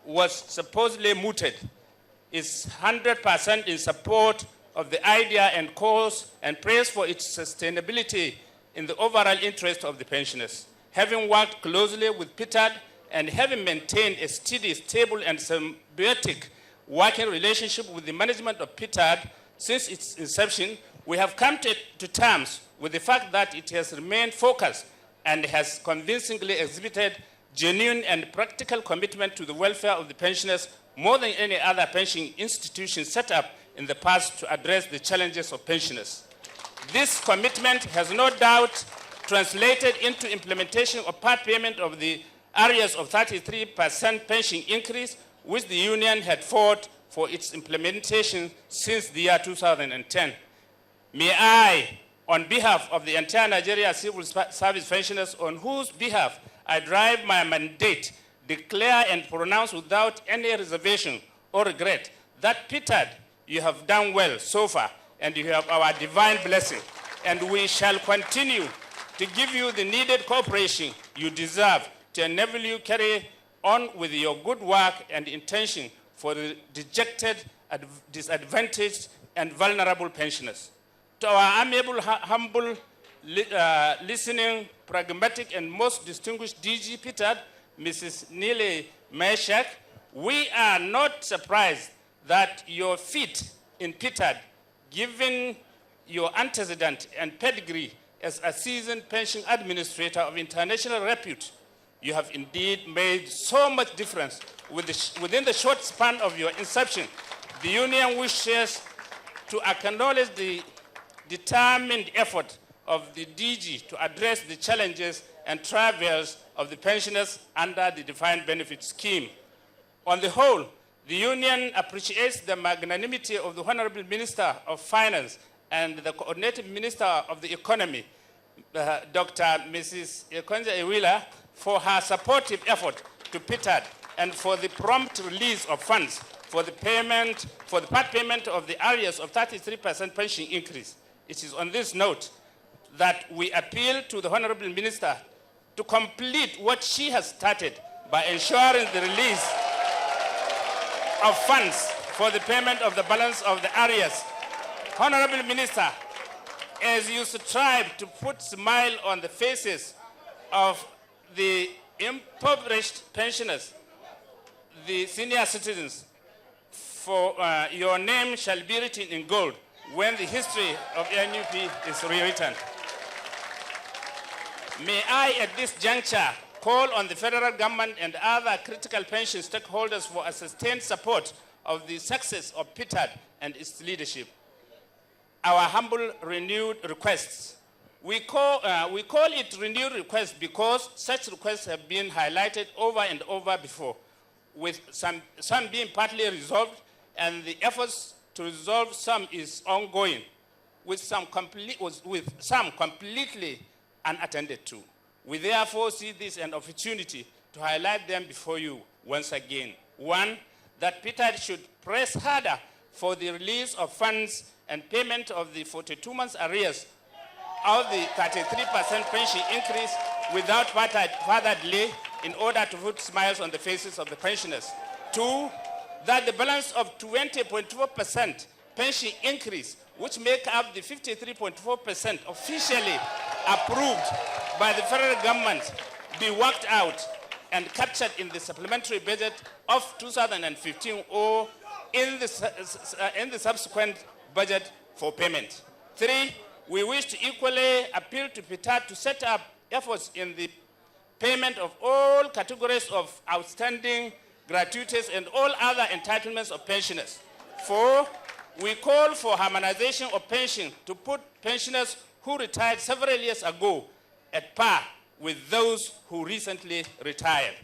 was supposedly mooted, is 100% in support of the idea and cause and prays for its sustainability in the overall interest of the pensioners. Having worked closely with PITAD and having maintained a steady, stable, and symbiotic working relationship with the management of PITAD since its inception, we have come to terms with the fact that it has remained focused and has convincingly exhibited genuine and practical commitment to the welfare of the pensioners more than any other pension institution set up in the past to address the challenges of pensioners. This commitment has no doubt translated into implementation of part payment of the areas of 33% pension increase, which the union had fought for its implementation since the year 2010. May I, on behalf of the entire Nigeria Civil Service pensioners, on whose behalf I drive my mandate, declare and pronounce without any reservation or regret that PITAD, you have done well so far, and you have our divine blessing, and we shall continue to give you the needed cooperation you deserve to enable you carry on with your good work and intention for the dejected, disadvantaged, and vulnerable pensioners. To our amiable, humble, listening, pragmatic, and most distinguished DG PITAD, Mrs. Nile Meshak, we are not surprised that your feat in PITAD, given your antecedent and pedigree as a seasoned pension administrator of international repute, you have indeed made so much difference within the short span of your inception. The union wishes to acknowledge the determined effort of the DG to address the challenges and travails of the pensioners under the defined benefit scheme. On the whole, the union appreciates the magnanimity of the Honorable Minister of Finance and the Coordinating Minister of the Economy, Dr. Mrs. Ekonja Ewila, for her supportive effort to PITAD and for the prompt release of funds for the part payment of the areas of 33% pension increase. It is on this note that we appeal to the Honorable Minister to complete what she has started by ensuring the release of funds for the payment of the balance of the areas. Honorable Minister, as you strive to put smile on the faces of the impoverished pensioners, the senior citizens, for your name shall be written in gold when the history of NUP is rewritten. May I, at this juncture, call on the federal government and other critical pension stakeholders for a sustained support of the success of PITAD and its leadership. Our humble renewed requests. We call it renewed requests because such requests have been highlighted over and over before, with some being partly resolved, and the efforts to resolve some is ongoing, with some completely unattended to. We therefore see this an opportunity to highlight them before you once again. One, that PITAD should press harder for the release of funds and payment of the 42 months arrears of the 33% pension increase without further delay in order to put smiles on the faces of the pensioners. Two, that the balance of 20.4% pension increase, which make up the 53.4% officially approved by the federal government, be worked out and captured in the supplementary budget of 2015 or in the subsequent budget for payment. Three, we wish to equally appeal to PITAD to set up efforts in the payment of all categories of outstanding gratuities and all other entitlements of pensioners. Four, we call for harmonization of pension to put pensioners who retired several years ago at par with those who recently retired.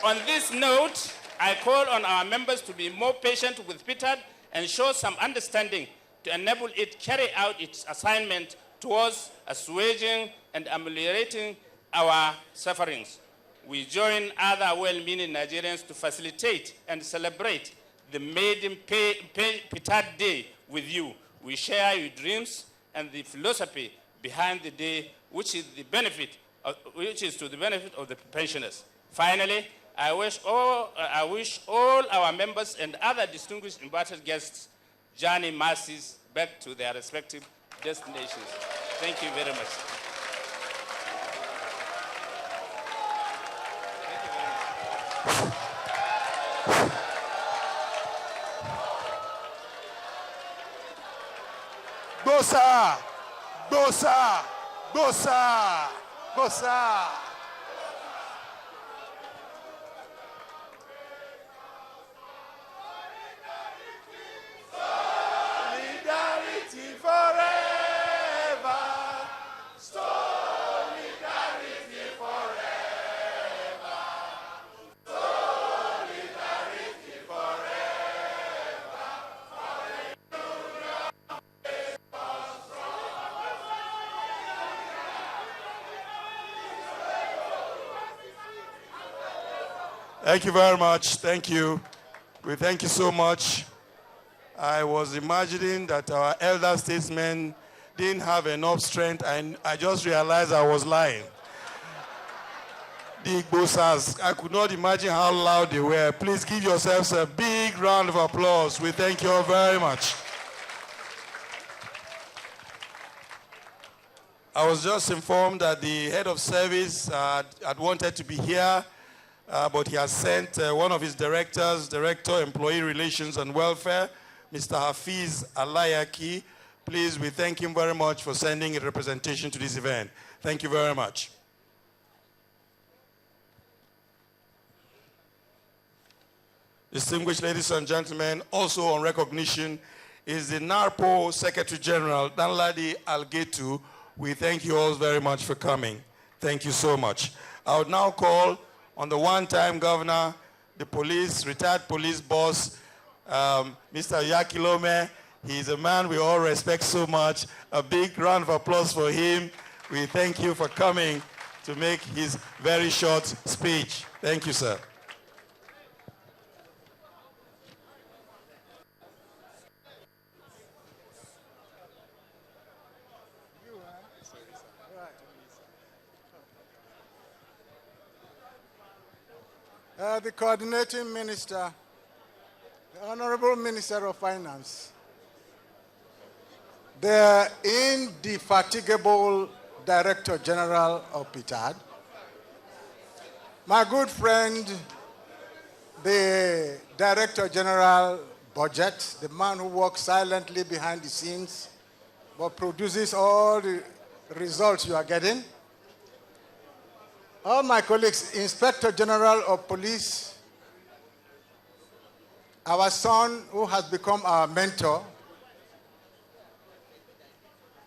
On this note, I call on our members to be more patient with PITAD and show some understanding to enable it carry out its assignment towards assuaging and ameliorating our sufferings. We join other well-meaning Nigerians to facilitate and celebrate the maiden PITAD Day with you. We share your dreams and the philosophy behind the day, which is to the benefit of the pensioners. Finally, I wish all our members and other distinguished invited guests journey masses back to their respective destinations. Thank you very much. Gosa, Gosa, Gosa, Gosa. Solidarity forever. Solidarity forever. Solidarity forever. Thank you very much. Thank you. We thank you so much. I was imagining that our elder statesmen didn't have enough strength, and I just realized I was lying. The Igbosas, I could not imagine how loud they were. Please give yourselves a big round of applause. We thank you all very much. I was just informed that the head of service had wanted to be here, but he has sent one of his directors, Director, Employee Relations and Welfare, Mr. Hafiz Alayaki. Please, we thank him very much for sending a representation to this event. Thank you very much. Distinguished ladies and gentlemen, also on recognition is the NARPO Secretary General, Danladi Algetu. We thank you all very much for coming. Thank you so much. I would now call on the one-time governor, the police, retired police boss, Mr. Yakilome. He's a man we all respect so much. A big round of applause for him. We thank you for coming to make his very short speech. Thank you, sir. The coordinating minister, the Honorable Minister of Finance, the indefatigable Director General of PITAD, my good friend, the Director General Budget, the man who works silently behind the scenes but produces all the results you are getting, all my colleagues, Inspector General of Police, our son who has become our mentor,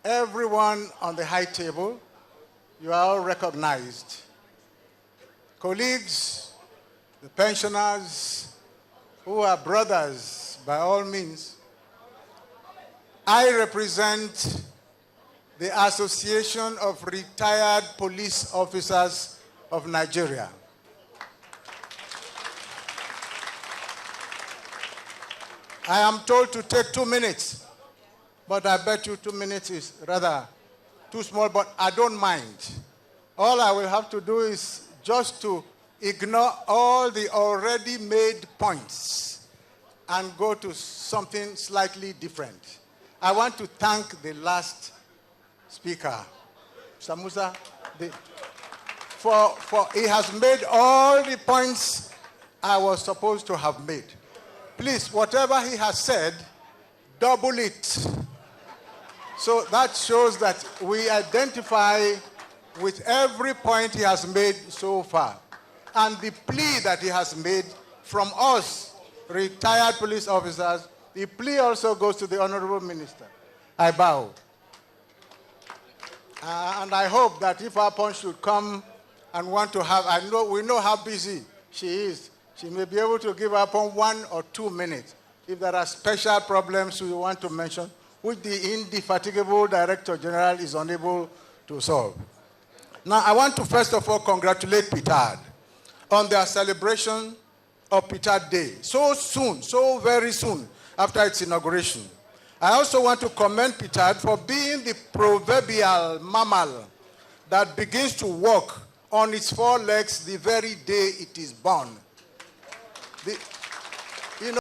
everyone on the high table, you are all recognized. Colleagues, the pensioners, who are brothers by all means, I represent the Association of Retired Police Officers of Nigeria. I am told to take 2 minutes, but I bet you 2 minutes is rather too small, but I don't mind. All I will have to do is just to ignore all the already made points and go to something slightly different. I want to thank the last speaker, Mr. Musa, for he has made all the points I was supposed to have made. Please, whatever he has said, double it. So that shows that we identify with every point he has made so far. And the plea that he has made from us, retired police officers, the plea also goes to the Honorable Minister. I bow. And I hope that if Apon should come and want to have, we know how busy she is. She may be able to give Apon 1 or 2 minutes. If there are special problems we want to mention, which the indefatigable Director General is unable to solve. Now, I want to first of all congratulate PITAD on their celebration of PITAD Day. So soon, so very soon after its inauguration. I also want to commend PITAD for being the proverbial mammal that begins to work on its four legs the very day it is born. The